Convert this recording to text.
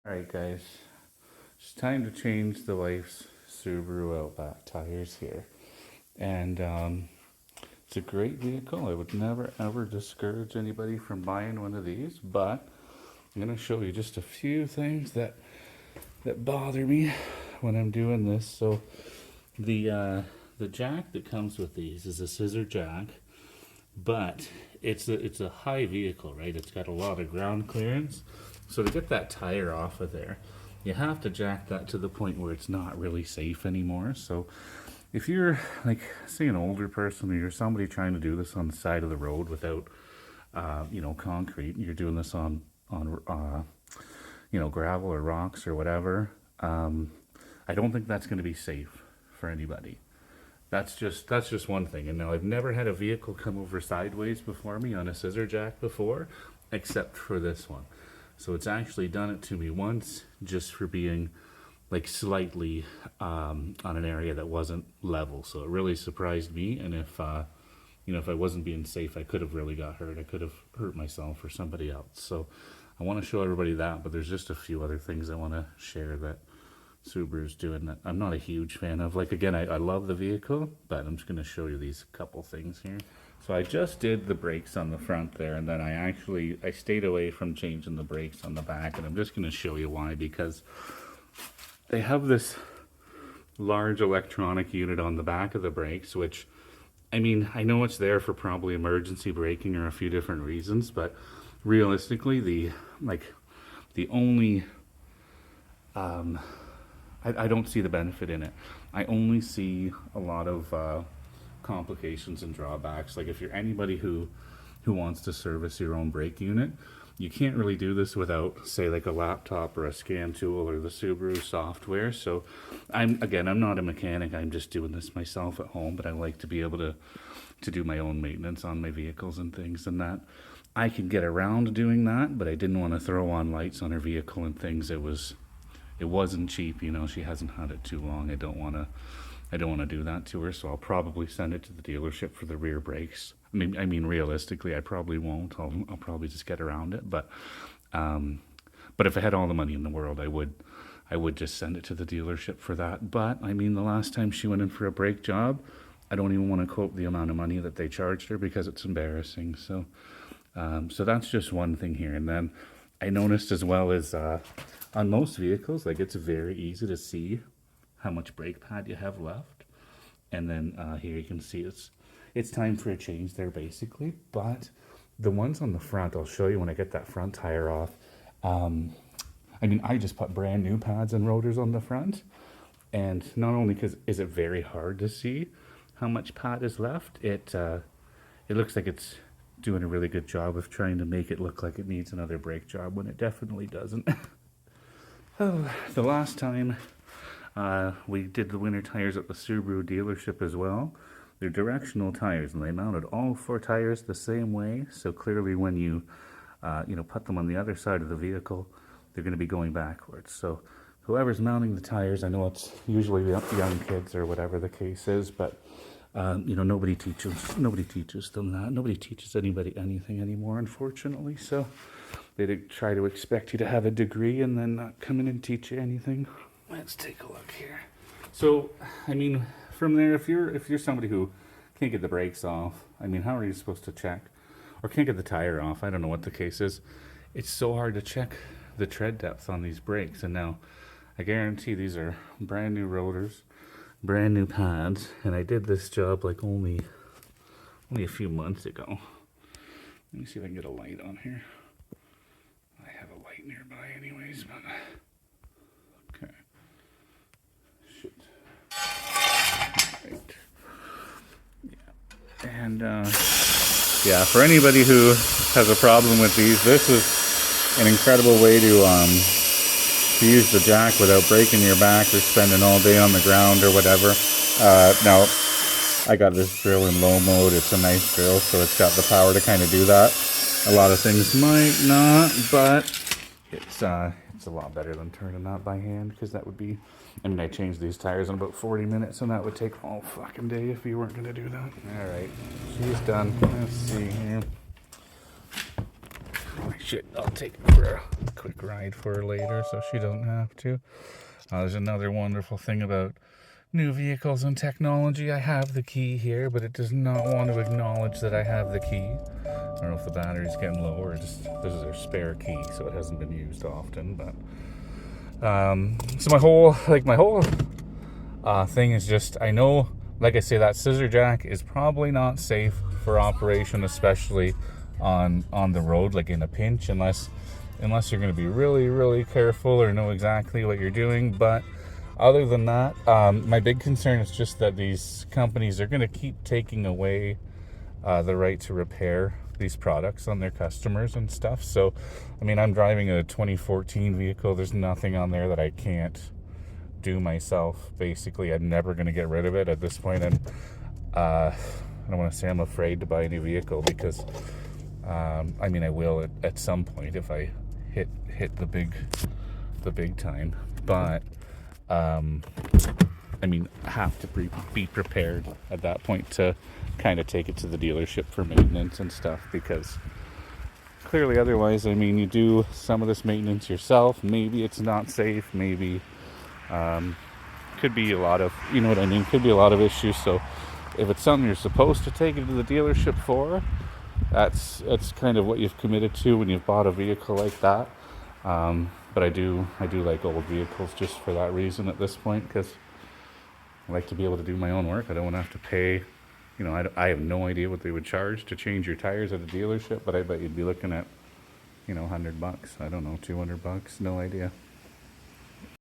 Alright guys, it's time to change the wife's Subaru Outback tires here. And it's a great vehicle. I would never ever discourage anybody from buying one of these, but I'm going to show you just a few things that bother me when I'm doing this. So the jack that comes with these is a scissor jack, but it's a high vehicle, right? It's got a lot of ground clearance. So to get that tire off of there, you have to jack that to the point where it's not really safe anymore. So if you're like, say, an older person, or you're somebody trying to do this on the side of the road without, concrete, you're doing this on gravel or rocks or whatever, I don't think that's going to be safe for anybody. That's just one thing. And now I've never had a vehicle come over sideways before me on a scissor jack before, except for this one. So it's actually done it to me once, just for being like slightly on an area that wasn't level. So it really surprised me. And if if I wasn't being safe, I could have really got hurt. I could have hurt myself or somebody else. So I want to show everybody that. But there's just a few other things I want to share that Subaru's doing that I'm not a huge fan of. Like, again, I love the vehicle, but I'm just going to show you these couple things here. So I just did the brakes on the front there, and then I stayed away from changing the brakes on the back, and I'm just going to show you why. Because they have this large electronic unit on the back of the brakes, which, I mean, I know it's there for probably emergency braking or a few different reasons, but realistically, the only I don't see the benefit in it. I only see a lot of complications and drawbacks. Like, if you're anybody who wants to service your own brake unit, you can't really do this without, say, like a laptop or a scan tool or the Subaru software. So I'm not a mechanic. I'm just doing this myself at home, but I like to be able to do my own maintenance on my vehicles and things, and that I can get around doing that. But I didn't want to throw on lights on her vehicle and things. It wasn't cheap. She hasn't had it too long. I don't want to do that to her, so I'll probably send it to the dealership for the rear brakes. I mean, realistically, I probably won't. I'll probably just get around it. But if I had all the money in the world, I would just send it to the dealership for that. But I mean, the last time she went in for a brake job, I don't even want to quote the amount of money that they charged her, because it's embarrassing. So that's just one thing here. And then I noticed as well as on most vehicles, like, it's very easy to see how much brake pad you have left. And then here you can see it's time for a change there, basically. But the ones on the front, I'll show you when I get that front tire off. I just put brand new pads and rotors on the front. And not only is it very hard to see how much pad is left, it looks like it's doing a really good job of trying to make it look like it needs another brake job, when it definitely doesn't. The last time we did the winter tires at the Subaru dealership as well. They're directional tires, and they mounted all 4 tires the same way. So clearly, when you put them on the other side of the vehicle, they're going to be going backwards. So whoever's mounting the tires, I know it's usually young kids or whatever the case is, but nobody teaches them that. Nobody teaches anybody anything anymore, unfortunately. So they try to expect you to have a degree and then not come in and teach you anything. Let's take a look here. So, I mean, from there, if you're somebody who can't get the brakes off, I mean, how are you supposed to check? Or can't get the tire off? I don't know what the case is. It's so hard to check the tread depth on these brakes. And now, I guarantee these are brand new rotors, brand new pads, and I did this job like only a few months ago. Let me see if I can get a light on here. I have a light nearby anyways, but okay. Shit. Right. Yeah. And for anybody who has a problem with these, this is an incredible way to use the jack without breaking your back or spending all day on the ground or whatever. Now, I got this drill in low mode. It's a nice drill, so it's got the power to kind of do that. A lot of things might not, but it's a lot better than turning that by hand, because that would be, I changed these tires in about 40 minutes, and that would take all fucking day if you weren't going to do that. Alright, she's done. Let's see here. I'll take it for a quick ride for her later so she doesn't have to. There's another wonderful thing about new vehicles and technology. I have the key here, but it does not want to acknowledge that I have the key. I don't know if the battery's getting low or just this is their spare key, so it hasn't been used often. But so my whole thing is just, I know, like I say, that scissor jack is probably not safe for operation, especially on the road, like in a pinch, unless you're going to be really, really careful or know exactly what you're doing. But other than that, my big concern is just that these companies are going to keep taking away the right to repair these products on their customers and stuff. So, I mean, I'm driving a 2014 vehicle. There's nothing on there that I can't do myself. Basically, I'm never going to get rid of it at this point. And I don't want to say I'm afraid to buy a new vehicle because, I mean, I will at some point if I hit the big time. But I mean, I have to be prepared at that point to kind of take it to the dealership for maintenance and stuff, because clearly otherwise, I mean, you do some of this maintenance yourself, maybe it's not safe, maybe could be a lot of, you know what I mean, could be a lot of issues. So if it's something you're supposed to take it to the dealership for, that's kind of what you've committed to when you've bought a vehicle like that. But I do like old vehicles just for that reason at this point, because I like to be able to do my own work. I don't want to have to pay, you know, I have no idea what they would charge to change your tires at a dealership, but I bet you'd be looking at, you know, $100. I don't know, $200, no idea.